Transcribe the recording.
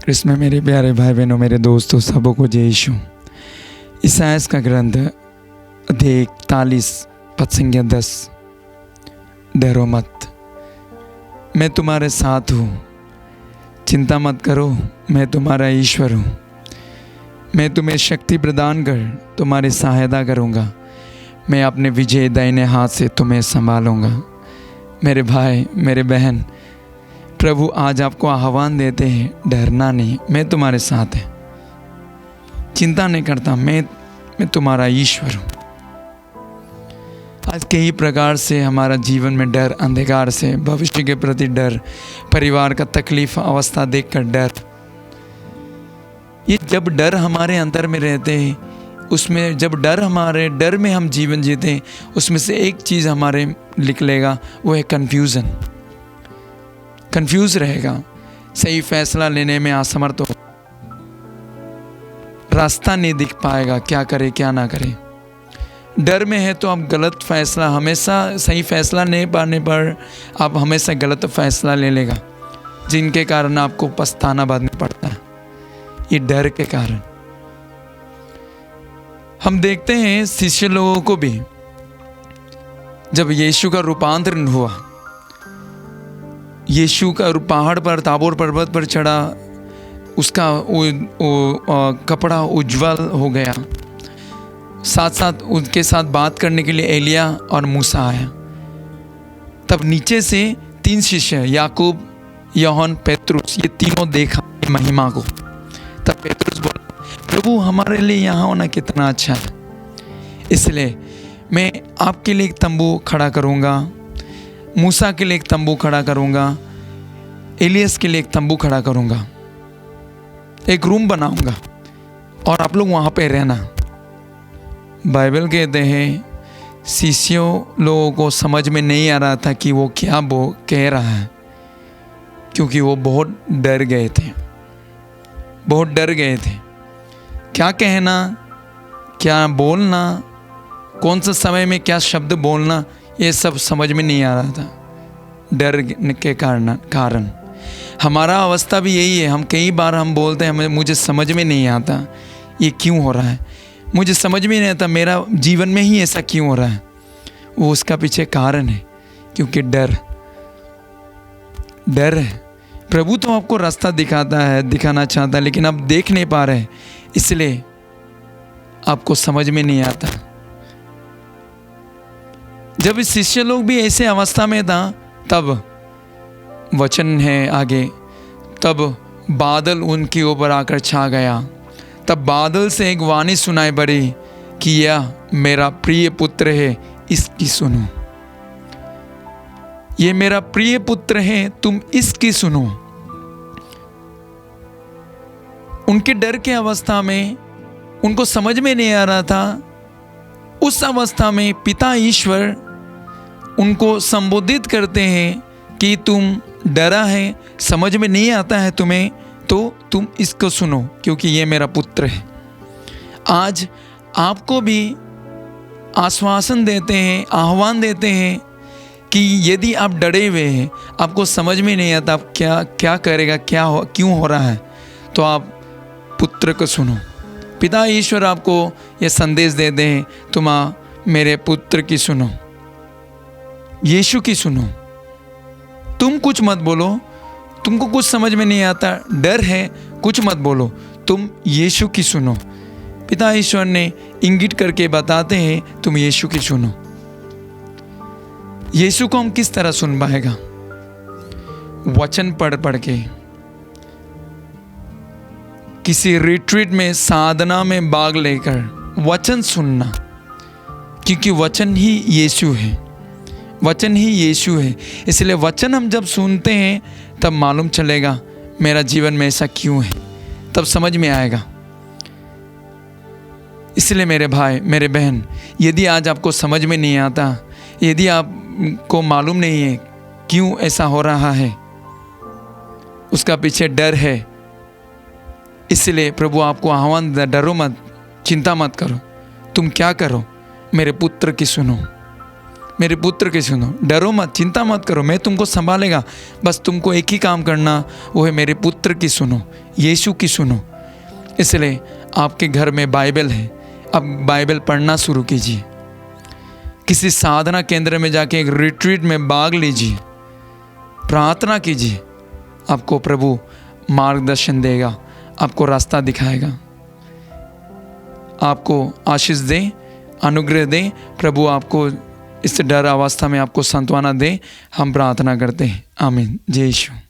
क्रिस्त में मेरे प्यारे भाई बहनों, मेरे दोस्तों, सबों को जय यीशु। ईसायास का ग्रंथ अध्याय 41 पद संख्या 10। डरो मत, मैं तुम्हारे साथ हूँ, चिंता मत करो, मैं तुम्हारा ईश्वर हूँ। मैं तुम्हें शक्ति प्रदान कर तुम्हारी सहायता करूँगा। मैं अपने विजय दाहिने हाथ से तुम्हें संभालूँगा। मेरे भाई, मेरे बहन, प्रभु आज आपको आह्वान देते हैं, डरना नहीं, मैं तुम्हारे साथ है। चिंता नहीं करता, मैं तुम्हारा ईश्वर हूँ। आज कई प्रकार से हमारा जीवन में डर, अंधकार से, भविष्य के प्रति डर, परिवार का तकलीफ अवस्था देखकर डर। ये जब डर हमारे अंदर में रहते हैं, उसमें जब डर में हम जीवन जीते हैं, उसमें से एक चीज़ हमारे निकलेगा, वो है कन्फ्यूज़न। कंफ्यूज रहेगा, सही फैसला लेने में असमर्थ हो, रास्ता नहीं दिख पाएगा, क्या करे क्या ना करे। डर में है तो आप गलत फैसला, हमेशा सही फैसला नहीं पाने पर आप हमेशा गलत फैसला ले लेगा, जिनके कारण आपको पछताना बाद में पड़ता है। ये डर के कारण हम देखते हैं शिष्य लोगों को भी, जब यीशु का रूपांतरण हुआ, यीशु का पहाड़ पर, ताबोर पर्वत पर चढ़ा, उसका कपड़ा उज्जवल हो गया। साथ साथ उनके साथ बात करने के लिए एलिया और मूसा आया। तब नीचे से 3 शिष्य, याकूब, यूहन्ना, पेतरुस, ये तीनों देखा महिमा को। तब पेतरुस बोला, प्रभु हमारे लिए यहाँ होना कितना अच्छा है, इसलिए मैं आपके लिए एक तंबू खड़ा करूँगा, मूसा के लिए एक तंबू खड़ा करूँगा, एलियस के लिए एक तंबू खड़ा करूँगा, एक रूम बनाऊँगा और आप लोग वहाँ पे रहना। बाइबल कहते हैं शिष्यों लोगों को समझ में नहीं आ रहा था कि वो क्या कह रहा है, क्योंकि वो बहुत डर गए थे, बहुत डर गए थे। क्या कहना, क्या बोलना, कौन सा समय में क्या शब्द बोलना, ये सब समझ में नहीं आ रहा था, डर के कारण। हमारा अवस्था भी यही है। हम कई बार हम बोलते हैं, मुझे समझ में नहीं आता ये क्यों हो रहा है, मुझे समझ में नहीं आता मेरा जीवन में ही ऐसा क्यों हो रहा है। वो उसका पीछे कारण है, क्योंकि डर है। प्रभु तो आपको रास्ता दिखाता है, दिखाना चाहता है, लेकिन आप देख नहीं पा रहे, इसलिए आपको समझ में नहीं आता। जब इस शिष्य लोग भी ऐसे अवस्था में था, तब वचन है आगे, तब बादल उनके ऊपर आकर छा गया। तब बादल से एक वाणी सुनाई पड़ी कि यह मेरा प्रिय पुत्र है, इसकी सुनो। ये मेरा प्रिय पुत्र है, तुम इसकी सुनो। उनके डर के अवस्था में उनको समझ में नहीं आ रहा था। उस अवस्था में पिता ईश्वर उनको संबोधित करते हैं कि तुम डरा है, समझ में नहीं आता है तुम्हें, तो तुम इसको सुनो, क्योंकि ये मेरा पुत्र है। आज आपको भी आश्वासन देते हैं, आह्वान देते हैं कि यदि आप डरे हुए हैं, आपको समझ में नहीं आता आप क्या करेगा, क्यों हो रहा है, तो आप पुत्र को सुनो। पिता ईश्वर आपको ये संदेश देते हैं, तुम मेरे पुत्र की सुनो, यीशु की सुनो। तुम कुछ मत बोलो, तुमको कुछ समझ में नहीं आता, डर है, कुछ मत बोलो, तुम यीशु की सुनो। पिता ईश्वर ने इंगित करके बताते हैं, तुम यीशु की सुनो। यीशु को हम किस तरह सुन पाएगा? वचन पढ़ के, किसी रिट्रीट में, साधना में भाग लेकर वचन सुनना, क्योंकि वचन ही यीशु है, वचन ही यीशु है। इसलिए वचन हम जब सुनते हैं, तब मालूम चलेगा मेरा जीवन में ऐसा क्यों है, तब समझ में आएगा। इसलिए मेरे भाई, मेरे बहन, यदि आज आपको समझ में नहीं आता, यदि आपको मालूम नहीं है क्यों ऐसा हो रहा है, उसका पीछे डर है, इसलिए प्रभु आपको आह्वान, डरो मत, चिंता मत करो, तुम क्या करो, मेरे पुत्र की सुनो, मेरे पुत्र की सुनो, डरो मत, चिंता मत करो, मैं तुमको संभालेगा। बस तुमको एक ही काम करना, वो है मेरे पुत्र की सुनो, यीशु की सुनो। इसलिए आपके घर में बाइबल है, अब बाइबल पढ़ना शुरू कीजिए। किसी साधना केंद्र में जाके एक रिट्रीट में भाग लीजिए, प्रार्थना कीजिए। आपको प्रभु मार्गदर्शन देगा, आपको रास्ता दिखाएगा। आपको आशीष दे, अनुग्रह दे। प्रभु आपको इस डर अवस्था में आपको सांत्वना दे। हम प्रार्थना करते हैं। आमीन। जय यीशु।